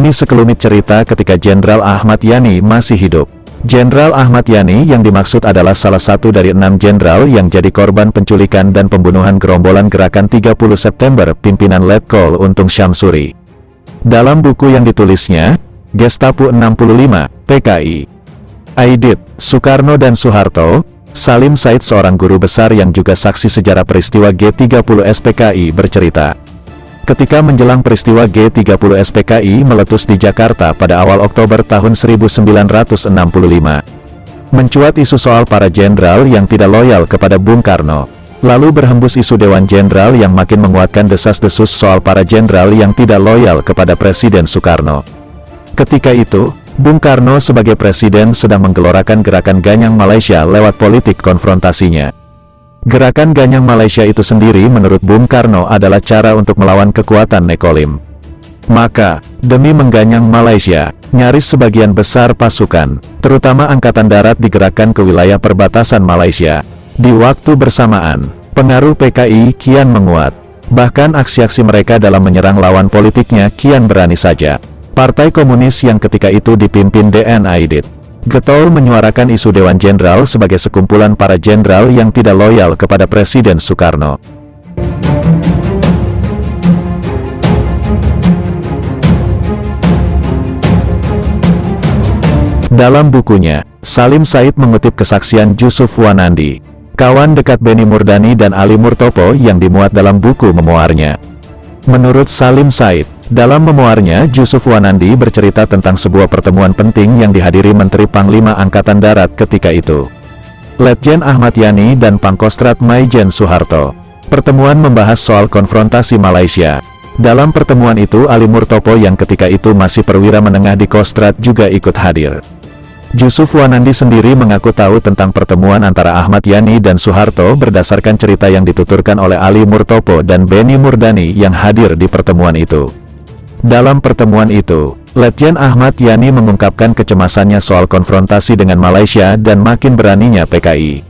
Ini sekelumit cerita ketika Jenderal Ahmad Yani masih hidup. Jenderal Ahmad Yani yang dimaksud adalah salah satu dari 6 jenderal yang jadi korban penculikan dan pembunuhan gerombolan Gerakan 30 September pimpinan Letkol Untung Syamsuri. Dalam buku yang ditulisnya, Gestapo 65, PKI. Aidit, Soekarno dan Soeharto, Salim Said seorang guru besar yang juga saksi sejarah peristiwa G30 SPKI bercerita. Ketika menjelang peristiwa G30 SPKI meletus di Jakarta pada awal Oktober tahun 1965. Mencuat isu soal para jenderal yang tidak loyal kepada Bung Karno. Lalu berhembus isu Dewan Jenderal yang makin menguatkan desas-desus soal para jenderal yang tidak loyal kepada Presiden Soekarno. Ketika itu, Bung Karno sebagai presiden sedang menggelorakan gerakan Ganyang Malaysia lewat politik konfrontasinya. Gerakan Ganyang Malaysia itu sendiri menurut Bung Karno adalah cara untuk melawan kekuatan Nekolim. Maka, demi mengganyang Malaysia, nyaris sebagian besar pasukan, terutama Angkatan Darat digerakkan ke wilayah perbatasan Malaysia. Di waktu bersamaan, pengaruh PKI kian menguat. Bahkan aksi-aksi mereka dalam menyerang lawan politiknya kian berani saja. Partai Komunis yang ketika itu dipimpin DN Aidit getol menyuarakan isu Dewan Jenderal sebagai sekumpulan para jenderal yang tidak loyal kepada Presiden Soekarno. Dalam bukunya, Salim Said mengutip kesaksian Jusuf Wanandi, kawan dekat Beni Murdani dan Ali Murtopo yang dimuat dalam buku memoarnya. Menurut Salim Said, dalam memoarnya Jusuf Wanandi bercerita tentang sebuah pertemuan penting yang dihadiri Menteri Panglima Angkatan Darat ketika itu, Letjen Ahmad Yani dan Pangkostrat Maijen Soeharto. Pertemuan membahas soal konfrontasi Malaysia. Dalam pertemuan itu Ali Murtopo yang ketika itu masih perwira menengah di Kostrad juga ikut hadir. Jusuf Wanandi sendiri mengaku tahu tentang pertemuan antara Ahmad Yani dan Soeharto berdasarkan cerita yang dituturkan oleh Ali Murtopo dan Beni Murdani yang hadir di pertemuan itu. Dalam pertemuan itu, Letjen Ahmad Yani mengungkapkan kecemasannya soal konfrontasi dengan Malaysia dan makin beraninya PKI.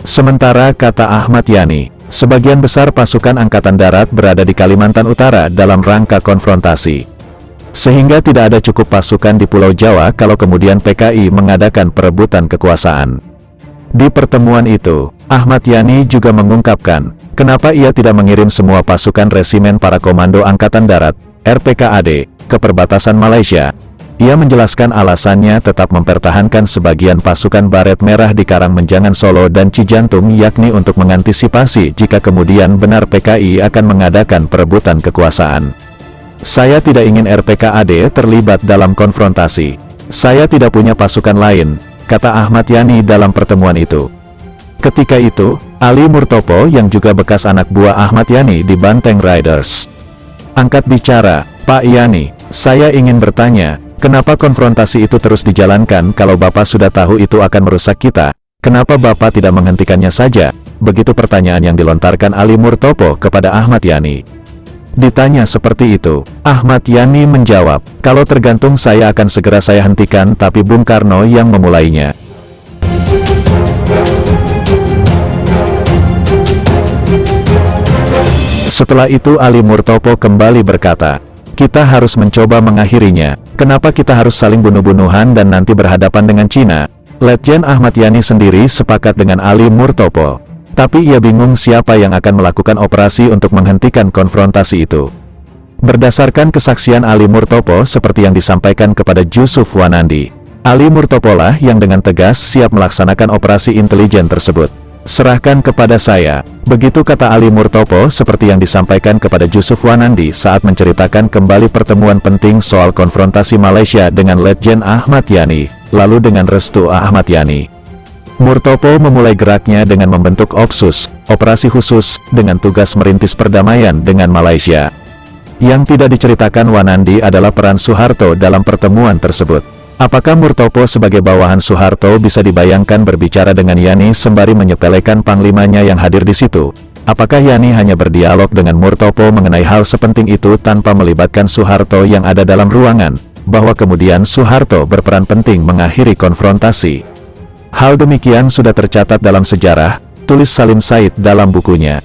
Sementara kata Ahmad Yani, sebagian besar pasukan Angkatan Darat berada di Kalimantan Utara dalam rangka konfrontasi. Sehingga tidak ada cukup pasukan di Pulau Jawa kalau kemudian PKI mengadakan perebutan kekuasaan. Di pertemuan itu, Ahmad Yani juga mengungkapkan, kenapa ia tidak mengirim semua pasukan resimen para komando Angkatan Darat, RPKAD, ke perbatasan Malaysia. Ia menjelaskan alasannya tetap mempertahankan sebagian pasukan Baret Merah di Karangmenjangan Solo dan Cijantung yakni untuk mengantisipasi jika kemudian benar PKI akan mengadakan perebutan kekuasaan. Saya tidak ingin RPKAD terlibat dalam konfrontasi. Saya tidak punya pasukan lain, kata Ahmad Yani dalam pertemuan itu. Ketika itu, Ali Murtopo yang juga bekas anak buah Ahmad Yani di Banteng Riders angkat bicara, Pak Yani, saya ingin bertanya, kenapa konfrontasi itu terus dijalankan kalau Bapak sudah tahu itu akan merusak kita? Kenapa Bapak tidak menghentikannya saja? Begitu pertanyaan yang dilontarkan Ali Murtopo kepada Ahmad Yani. Ditanya seperti itu, Ahmad Yani menjawab, kalau tergantung saya akan segera saya hentikan tapi Bung Karno yang memulainya. Setelah itu Ali Murtopo kembali berkata, kita harus mencoba mengakhirinya, kenapa kita harus saling bunuh-bunuhan dan nanti berhadapan dengan Cina? Letjen Ahmad Yani sendiri sepakat dengan Ali Murtopo. Tapi ia bingung siapa yang akan melakukan operasi untuk menghentikan konfrontasi itu. Berdasarkan kesaksian Ali Murtopo seperti yang disampaikan kepada Jusuf Wanandi, Ali Murtopo lah yang dengan tegas siap melaksanakan operasi intelijen tersebut. Serahkan kepada saya, begitu kata Ali Murtopo seperti yang disampaikan kepada Jusuf Wanandi saat menceritakan kembali pertemuan penting soal konfrontasi Malaysia dengan Letjen Ahmad Yani, lalu dengan restu Ahmad Yani. Murtopo memulai geraknya dengan membentuk OPSUS, operasi khusus, dengan tugas merintis perdamaian dengan Malaysia. Yang tidak diceritakan Wanandi adalah peran Soeharto dalam pertemuan tersebut. Apakah Murtopo sebagai bawahan Soeharto bisa dibayangkan berbicara dengan Yani sembari menyepelekan panglimanya yang hadir di situ? Apakah Yani hanya berdialog dengan Murtopo mengenai hal sepenting itu tanpa melibatkan Soeharto yang ada dalam ruangan, bahwa kemudian Soeharto berperan penting mengakhiri konfrontasi? Hal demikian sudah tercatat dalam sejarah, tulis Salim Said dalam bukunya.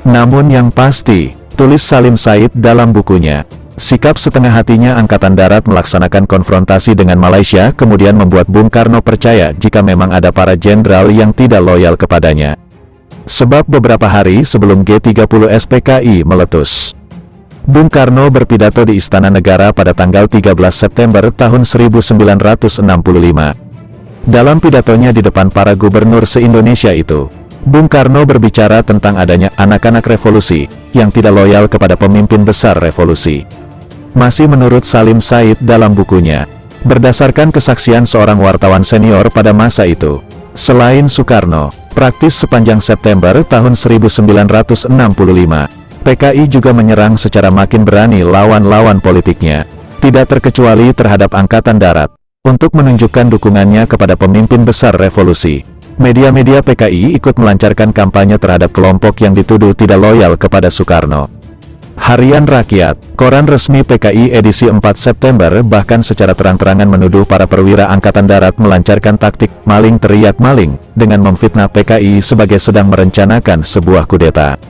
Namun yang pasti, tulis Salim Said dalam bukunya, Sikap setengah hatinya Angkatan Darat melaksanakan konfrontasi dengan Malaysia kemudian membuat Bung Karno percaya jika memang ada para jenderal yang tidak loyal kepadanya. Sebab beberapa hari sebelum G30 SPKI meletus, Bung Karno berpidato di Istana Negara pada tanggal 13 September tahun 1965. Dalam pidatonya di depan para gubernur se-Indonesia itu, Bung Karno berbicara tentang adanya anak-anak revolusi yang tidak loyal kepada pemimpin besar revolusi. Masih menurut Salim Said dalam bukunya, berdasarkan kesaksian seorang wartawan senior pada masa itu, selain Soekarno, praktis sepanjang September tahun 1965, PKI juga menyerang secara makin berani lawan-lawan politiknya, tidak terkecuali terhadap Angkatan Darat, untuk menunjukkan dukungannya kepada pemimpin besar revolusi. Media-media PKI ikut melancarkan kampanye terhadap kelompok yang dituduh tidak loyal kepada Soekarno. Harian Rakyat, koran resmi PKI edisi 4 September bahkan secara terang-terangan menuduh para perwira Angkatan Darat melancarkan taktik maling teriak maling, dengan memfitnah PKI sebagai sedang merencanakan sebuah kudeta.